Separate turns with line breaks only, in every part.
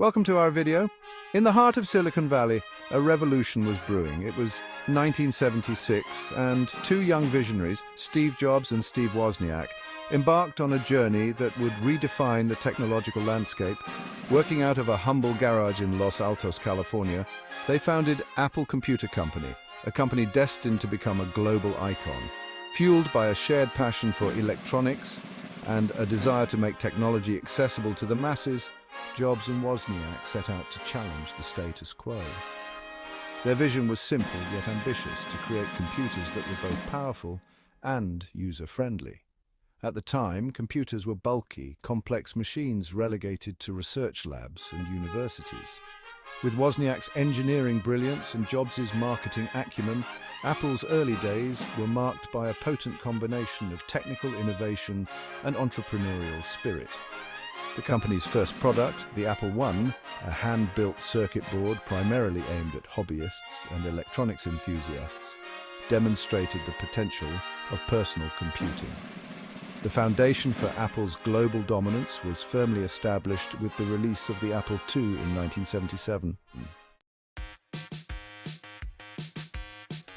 Welcome to our video. In the heart of Silicon Valley, a revolution was brewing. It was 1976, and two young visionaries, Steve Jobs and Steve Wozniak, embarked on a journey that would redefine the technological landscape. Working out of a humble garage in Los Altos, California, they founded Apple Computer Company, a company destined to become a global icon. Fueled by a shared passion for electronics and a desire to make technology accessible to the masses, Jobs and Wozniak set out to challenge the status quo. Their vision was simple yet ambitious: to create computers that were both powerful and user-friendly. At the time, computers were bulky, complex machines relegated to research labs and universities. With Wozniak's engineering brilliance and Jobs' marketing acumen, Apple's early days were marked by a potent combination of technical innovation and entrepreneurial spirit. The company's first product, the Apple I, a hand-built circuit board primarily aimed at hobbyists and electronics enthusiasts, demonstrated the potential of personal computing. The foundation for Apple's global dominance was firmly established with the release of the Apple II in 1977.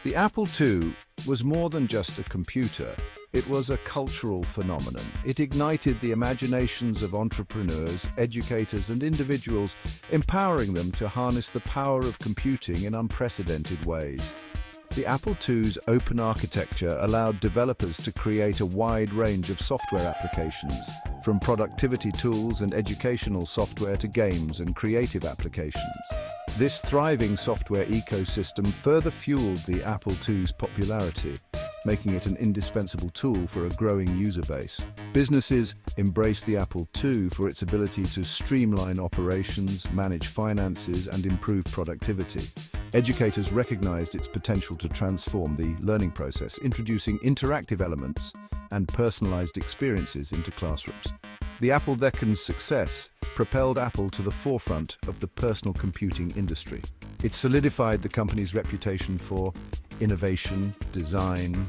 The Apple II was more than just a computer. It was a cultural phenomenon. It ignited the imaginations of entrepreneurs, educators, and individuals, empowering them to harness the power of computing in unprecedented ways. The Apple II's open architecture allowed developers to create a wide range of software applications, from productivity tools and educational software to games and creative applications. This thriving software ecosystem further fueled the Apple II's popularity, making it an indispensable tool for a growing user base. Businesses embraced the Apple II for its ability to streamline operations, manage finances, and improve productivity. Educators recognized its potential to transform the learning process, introducing interactive elements and personalized experiences into classrooms. The Apple II's success propelled Apple to the forefront of the personal computing industry. It solidified the company's reputation for innovation, design,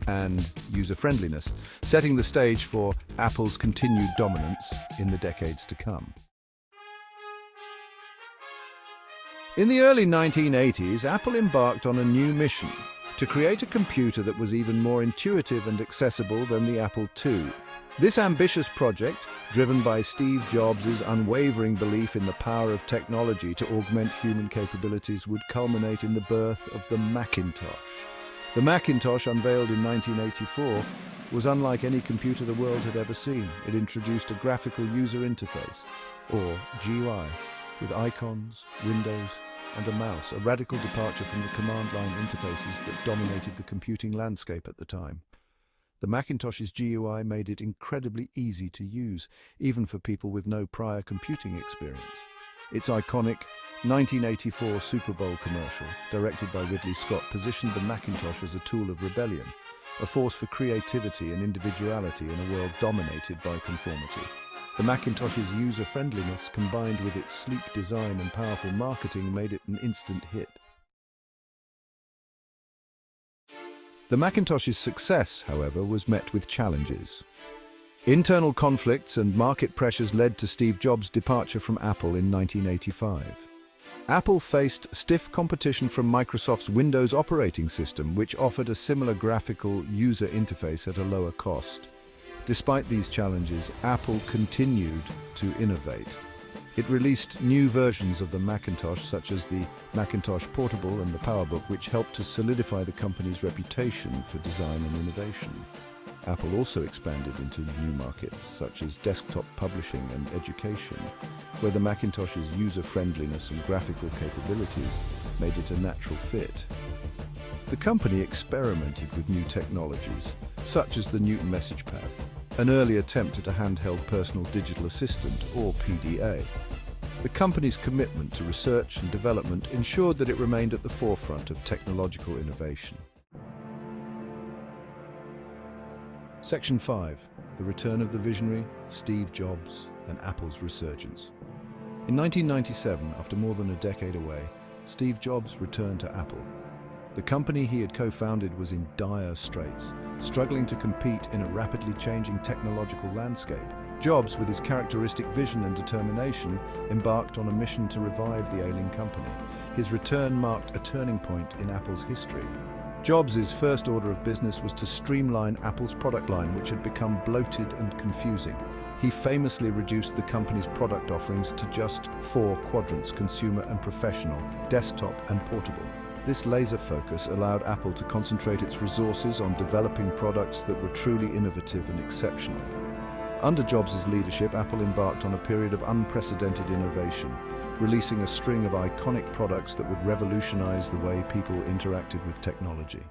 and user-friendliness, setting the stage for Apple's continued dominance in the decades to come. In the early 1980s, Apple embarked on a new mission: to create a computer that was even more intuitive and accessible than the Apple II. This ambitious project, driven by Steve Jobs' unwavering belief in the power of technology to augment human capabilities, would culminate in the birth of the Macintosh. The Macintosh, unveiled in 1984, was unlike any computer the world had ever seen. It introduced a graphical user interface, or GUI, with icons, windows, and a mouse, a radical departure from the command line interfaces that dominated the computing landscape at the time. The Macintosh's GUI made it incredibly easy to use, even for people with no prior computing experience. Its iconic 1984 Super Bowl commercial, directed by Ridley Scott, positioned the Macintosh as a tool of rebellion, a force for creativity and individuality in a world dominated by conformity. The Macintosh's user-friendliness, combined with its sleek design and powerful marketing, made it an instant hit. The Macintosh's success, however, was met with challenges. Internal conflicts and market pressures led to Steve Jobs' departure from Apple in 1985. Apple faced stiff competition from Microsoft's Windows operating system, which offered a similar graphical user interface at a lower cost. Despite these challenges, Apple continued to innovate. It released new versions of the Macintosh, such as the Macintosh Portable and the PowerBook, which helped to solidify the company's reputation for design and innovation. Apple also expanded into new markets, such as desktop publishing and education, where the Macintosh's user-friendliness and graphical capabilities made it a natural fit. The company experimented with new technologies, such as the Newton Message Pad, an early attempt at a handheld personal digital assistant, or PDA. The company's commitment to research and development ensured that it remained at the forefront of technological innovation. Section 5. The return of the visionary, Steve Jobs, and Apple's resurgence. In 1997, after more than a decade away, Steve Jobs returned to Apple. The company he had co-founded was in dire straits, struggling to compete in a rapidly changing technological landscape. Jobs, with his characteristic vision and determination, embarked on a mission to revive the ailing company. His return marked a turning point in Apple's history. Jobs' first order of business was to streamline Apple's product line, which had become bloated and confusing. He famously reduced the company's product offerings to just 4 quadrants: consumer and professional, desktop and portable. This laser focus allowed Apple to concentrate its resources on developing products that were truly innovative and exceptional. Under Jobs' leadership, Apple embarked on a period of unprecedented innovation, releasing a string of iconic products that would revolutionize the way people interacted with technology.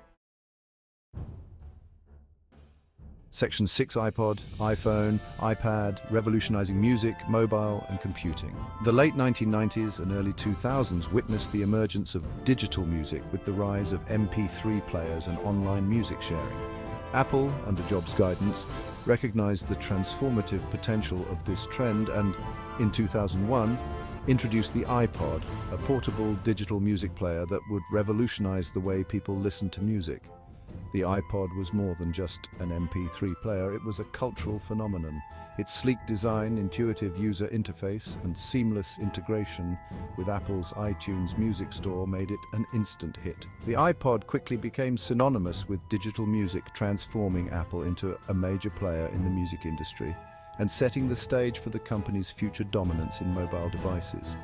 Section 6: iPod, iPhone, iPad, revolutionizing music, mobile, and computing. The late 1990s and early 2000s witnessed the emergence of digital music with the rise of MP3 players and online music sharing. Apple, under Jobs' guidance, recognized the transformative potential of this trend and, in 2001, introduced the iPod, a portable digital music player that would revolutionize the way people listen to music. The iPod was more than just an MP3 player, it was a cultural phenomenon. Its sleek design, intuitive user interface, and seamless integration with Apple's iTunes music store made it an instant hit. The iPod quickly became synonymous with digital music, transforming Apple into a major player in the music industry and setting the stage for the company's future dominance in mobile devices.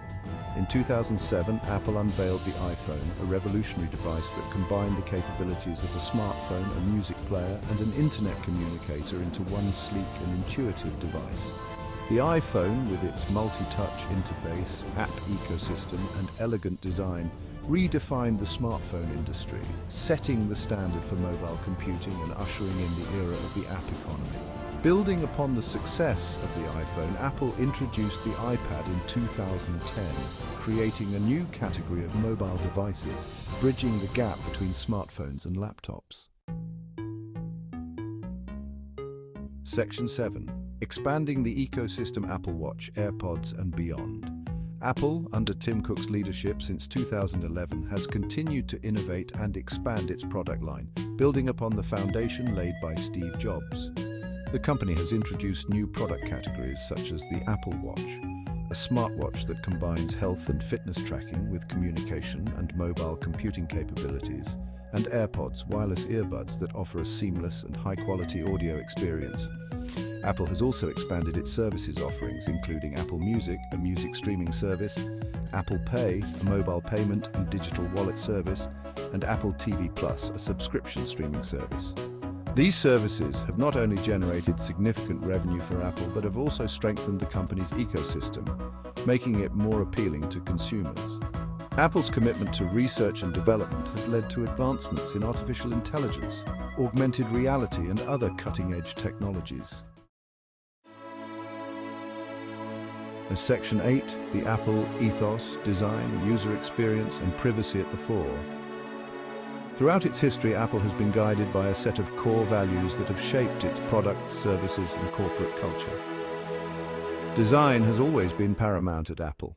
In 2007, Apple unveiled the iPhone, a revolutionary device that combined the capabilities of a smartphone, a music player, and an internet communicator into one sleek and intuitive device. The iPhone, with its multi-touch interface, app ecosystem, and elegant design, redefined the smartphone industry, setting the standard for mobile computing and ushering in the era of the app economy. Building upon the success of the iPhone, Apple introduced the iPad in 2010, creating a new category of mobile devices, bridging the gap between smartphones and laptops. Section 7: expanding the ecosystem. Apple Watch, AirPods, and beyond. Apple, under Tim Cook's leadership since 2011, has continued to innovate and expand its product line, building upon the foundation laid by Steve Jobs. The company has introduced new product categories such as the Apple Watch, a smartwatch that combines health and fitness tracking with communication and mobile computing capabilities, and AirPods, wireless earbuds that offer a seamless and high-quality audio experience. Apple has also expanded its services offerings, including Apple Music, a music streaming service, Apple Pay, a mobile payment and digital wallet service, and Apple TV Plus, a subscription streaming service. These services have not only generated significant revenue for Apple, but have also strengthened the company's ecosystem, making it more appealing to consumers. Apple's commitment to research and development has led to advancements in artificial intelligence, augmented reality, and other cutting-edge technologies. As Section 8, the Apple ethos, design, user experience, and privacy at the fore. Throughout its history, Apple has been guided by a set of core values that have shaped its products, services, and corporate culture. Design has always been paramount at Apple.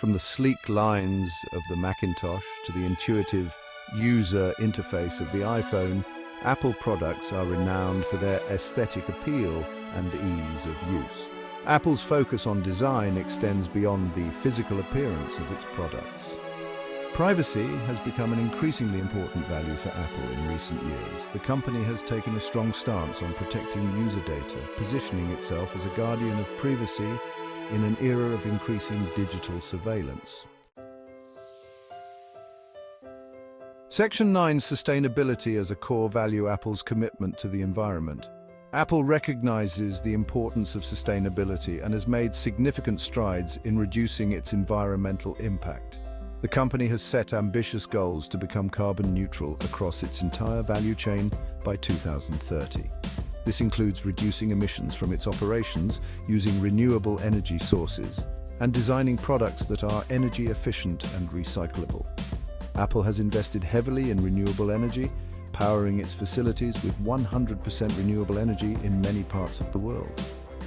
From the sleek lines of the Macintosh to the intuitive user interface of the iPhone, Apple products are renowned for their aesthetic appeal and ease of use. Apple's focus on design extends beyond the physical appearance of its products. Privacy has become an increasingly important value for Apple in recent years. The company has taken a strong stance on protecting user data, positioning itself as a guardian of privacy in an era of increasing digital surveillance. Section 9: sustainability as a core value. Apple's commitment to the environment. Apple recognizes the importance of sustainability and has made significant strides in reducing its environmental impact. The company has set ambitious goals to become carbon neutral across its entire value chain by 2030. This includes reducing emissions from its operations using renewable energy sources and designing products that are energy efficient and recyclable. Apple has invested heavily in renewable energy, powering its facilities with 100% renewable energy in many parts of the world.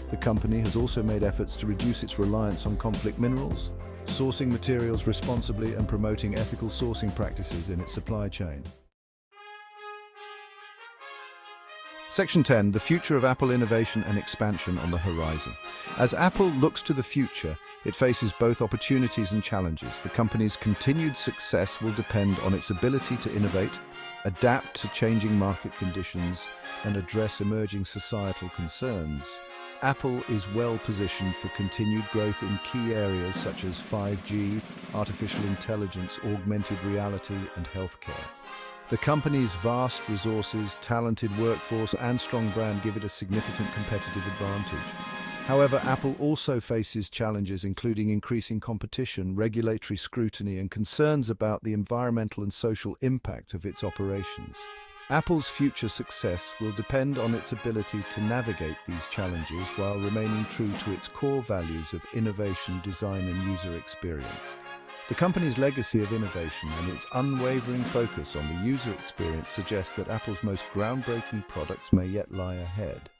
The company has also made efforts to reduce its reliance on conflict minerals, sourcing materials responsibly and promoting ethical sourcing practices in its supply chain. Section 10, the future of Apple innovation and expansion on the horizon. As Apple looks to the future, it faces both opportunities and challenges. The company's continued success will depend on its ability to innovate, adapt to changing market conditions, and address emerging societal concerns. Apple is well positioned for continued growth in key areas such as 5G, artificial intelligence, augmented reality, and healthcare. The company's vast resources, talented workforce, and strong brand give it a significant competitive advantage. However, Apple also faces challenges including increasing competition, regulatory scrutiny, and concerns about the environmental and social impact of its operations. Apple's future success will depend on its ability to navigate these challenges while remaining true to its core values of innovation, design, and user experience. The company's legacy of innovation and its unwavering focus on the user experience suggests that Apple's most groundbreaking products may yet lie ahead.